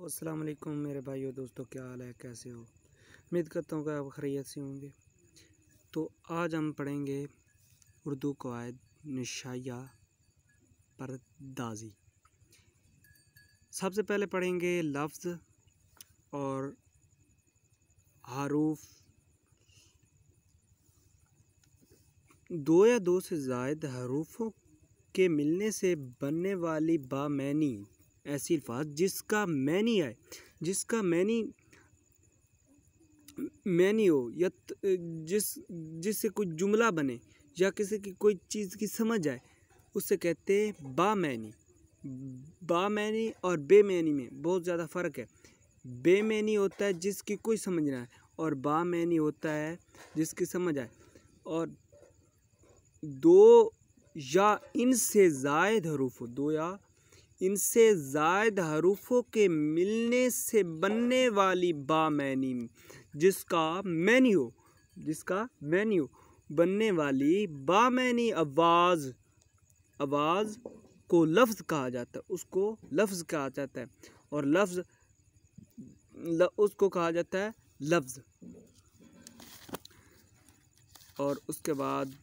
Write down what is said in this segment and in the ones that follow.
अस्सलाम वालेकुम मेरे भाइयों दोस्तों, क्या हाल है, कैसे हो। उम्मीद करता हूँ कि आप खैरियत से होंगे। तो आज हम पढ़ेंगे उर्दू कवायद निशाया परदाजी। सबसे पहले पढ़ेंगे लफ्ज़ और हरूफ। दो या दो से ज़ायद हरूफों के मिलने से बनने वाली बामैनी ऐसी अल्फाज जिसका मैनी हो या जिससे कोई जुमला बने या किसी की कोई चीज़ की समझ आए, उससे कहते हैं बामैनी। बामैनी और बेमैनी में बहुत ज़्यादा फ़र्क है। बेमैनी होता है जिसकी कोई समझ ना आए और बामैनी होता है जिसकी समझ आए। और दो या इनसे ज़ायद हरूफ, दो या इनसे ज़ायद हरूफों के मिलने से बनने वाली बामैनी जिसका मैनी हो बनने वाली बामैनी आवाज़ को लफ्ज़ कहा जाता है, उसको लफ्ज़ कहा जाता है। और लफ्ज़ उसको कहा जाता है लफ्ज़। और उसके बाद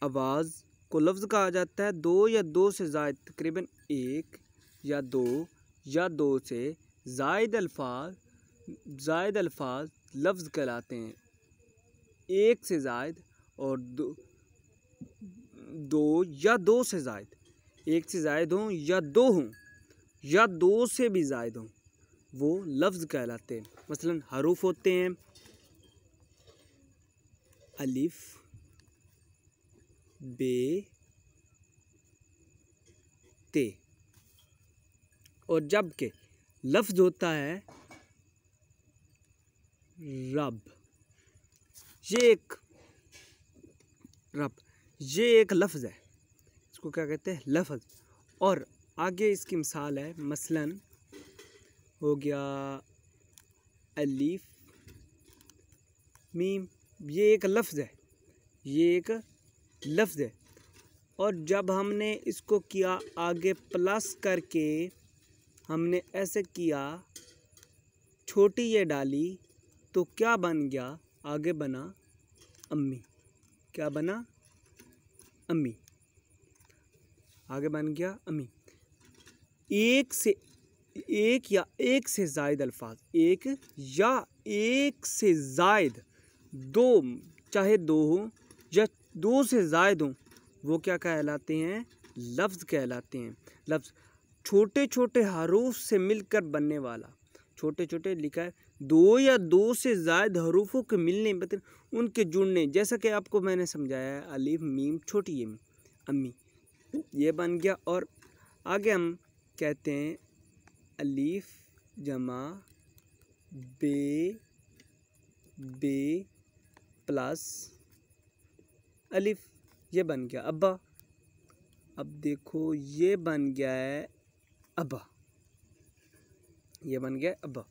आवाज़ को लफ्ज़ कहा जाता है। दो या दो से ज़ायद, तकरीबन एक या दो से ज़ायद अल्फाज लफ्ज़ कहलाते हैं। एक से ज़ायद और दो या दो से ज़ायद, एक से ज़ायद हों या दो से भी ज़ायद हों, वो लफ्ज़ कहलाते हैं। मसलन हरूफ होते हैं अलिफ, बे, ते। और जबकि लफ्ज़ होता है रब। ये एक लफ्ज़ है, इसको क्या कहते हैं, लफ्ज़। और आगे इसकी मिसाल है, मसलन हो गया अलिफ मीम। ये एक लफ्ज़ है, और जब हमने इसको किया आगे प्लस करके, हमने ऐसे किया, छोटी ये डाली, तो क्या बन गया, आगे बना अम्मी। क्या बना, अम्मी। आगे बन गया अम्मी। एक या एक से ज़ायद अल्फाज, एक या एक से ज़ायद, दो, चाहे दो हो या दो से ज़ायद हों, वो क्या कहलाते हैं, लफ्ज़ कहलाते हैं। लफ्ज़ छोटे छोटे हरूफ से मिलकर बनने वाला, छोटे छोटे लिखा है, दो या दो से ज़ायद हरूफों के मिलने, मतलब उनके जुड़ने, जैसा कि आपको मैंने समझाया है, अलिफ मीम छोटी ये मीम अम्मी, ये बन गया। और आगे हम कहते हैं अलिफ जमा बे प्लस अलिफ, ये बन गया अब्बा। अब देखो ये बन गया है अब्बा, ये बन गया अब्बा।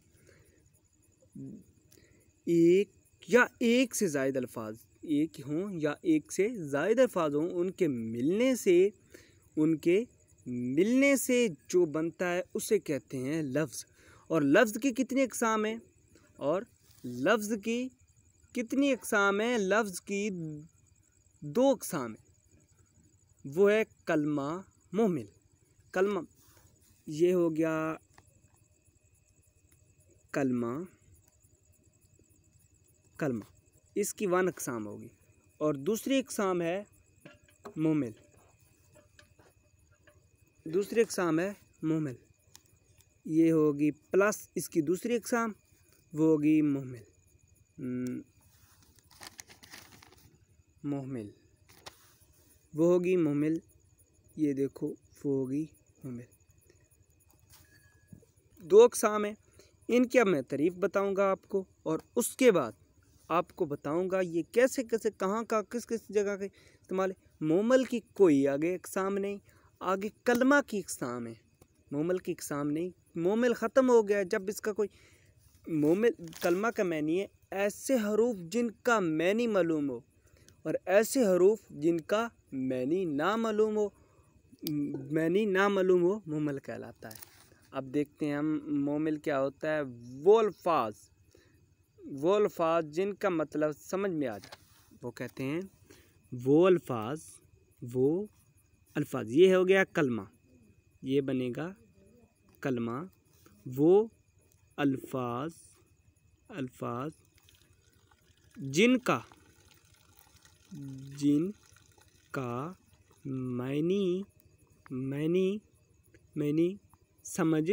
एक या एक से ज़ायद अल्फाज, एक हों या एक से ज़ायद अल्फाज हों, उनके मिलने से जो बनता है उसे कहते हैं लफ्ज़। और लफ्ज़ की कितनी अक़साम है, लफ्ज़ की दो अक़साम है। वो है कलमा, मोमिल। कलमा ये हो गया कलमा, इसकी वन अक़साम होगी। और दूसरी अक़साम है मोमिल, ये होगी प्लस इसकी दूसरी अक़साम, वो होगी मोमिल। वो होगी मोमिल, ये देखो वो होगी मोमिल। दो अक़साम है, इनकी अब मैं तारीफ़ बताऊंगा आपको, और उसके बाद आपको बताऊंगा ये कैसे कैसे, कहाँ किस जगह के इस्तेमाल है। मोमिल की कोई आगे अक़साम नहीं, आगे कलमा की अक़साम है, मोमिल की अक़साम नहीं। मोमिल ख़त्म हो गया जब इसका कोई, मोमिल कलमा का मैनी है ऐसे हरूफ जिनका मैनी मालूम हो और ऐसे हरूफ जिनका मैनी ना मालूम हो, मैनी ना मालूम हो मुहम्मल कहलाता है। अब देखते हैं हम मुहम्मल क्या होता है। वो अल्फाज जिनका मतलब समझ में आ जाए वो कहते हैं वो अल्फाज। ये हो गया कलमा, ये बनेगा कलमा। वो अल्फाज जिनका मैनी समझ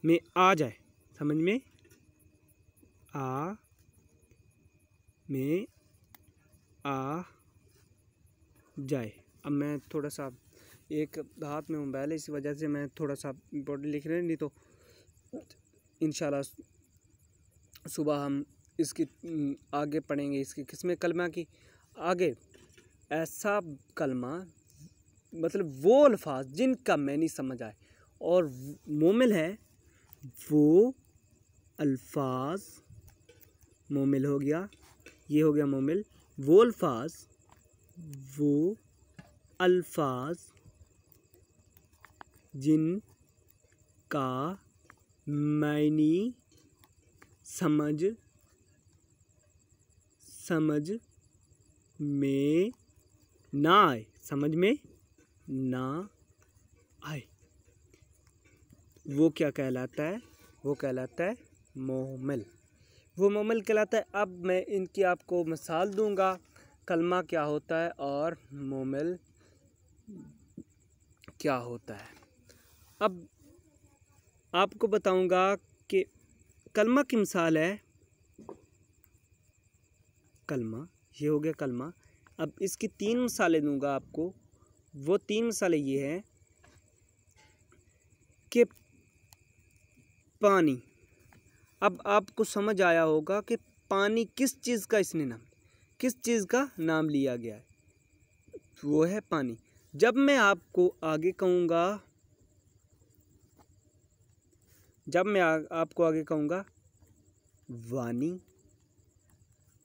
में आ जाए, समझ में आ जाए। अब मैं थोड़ा सा, एक हाथ में मोबाइल है इस वजह से मैं थोड़ा सा इम्पोर्टेंट लिख रहे हैं, नहीं तो इंशाल्लाह सुबह हम इसकी आगे पढ़ेंगे, इसकी किस्में कलमा की आगे। ऐसा कलमा मतलब वो अल्फाज जिनका मैनी समझ आए, और मोमिल है वो अल्फाज। मोमिल हो गया, ये हो गया मोमिल। वो अल्फाज जिनका मैनी समझ में ना आए, समझ में ना आए, वो क्या कहलाता है? वो कहलाता है मुहम्मल। वो मुहम्मल कहलाता है। अब मैं इनकी आपको मिसाल दूंगा, कलमा क्या होता है और मुहम्मल क्या होता है। अब आपको बताऊंगा कि कलमा की मिसाल है कलमा, ये हो गया कलमा। अब इसकी 3 मिसालें दूंगा आपको। वो 3 मिसालें ये हैं कि पानी। अब आपको समझ आया होगा कि पानी किस चीज़ का किस चीज़ का नाम लिया गया है, वो है पानी। जब मैं आपको आगे कहूँगा, आपको आगे कहूँगा वानी,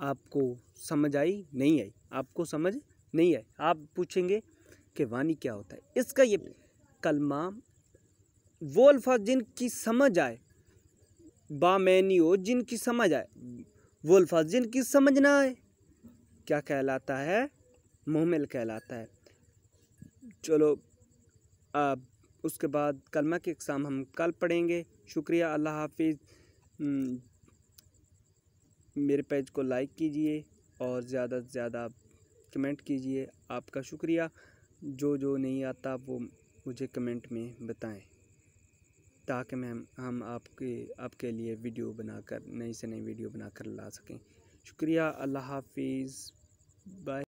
आपको समझ आई नहीं आई? आपको समझ नहीं आई, आप पूछेंगे कि वानी क्या होता है। इसका ये कलमा वो अल्फाज जिनकी समझ आए, बामैनी हो, जिनकी समझ आए, वो अल्फाज जिनकी समझ ना आए क्या कहलाता है? मुहम्मल कहलाता है। चलो अब उसके बाद कलमा की इक़साम हम कल पढ़ेंगे। शुक्रिया, अल्लाह हाफिज़। मेरे पेज को लाइक कीजिए और ज़्यादा से ज़्यादा कमेंट कीजिए। आपका शुक्रिया। जो नहीं आता वो मुझे कमेंट में बताएं, ताकि हम आपके लिए वीडियो बनाकर, नई से नई वीडियो बनाकर ला सकें। शुक्रिया, अल्लाह हाफिज़, बाय।